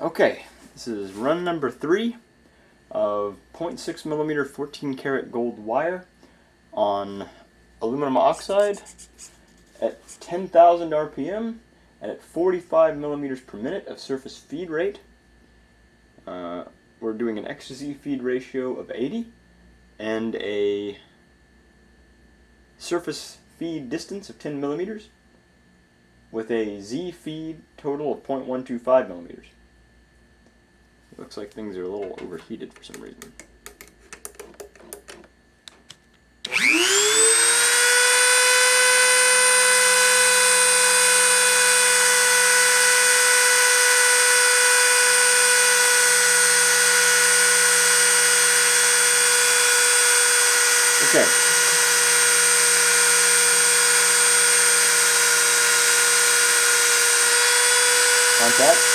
Okay, this is run number 3 of 0.6mm 14 karat gold wire on aluminum oxide at 10,000 RPM and at 45 millimeters per minute of surface feed rate. We're doing an XZ feed ratio of 80 and a surface feed distance of 10 millimeters with a Z feed total of 0.125 millimeters. It looks like things are a little overheated for some reason. Okay. Contact.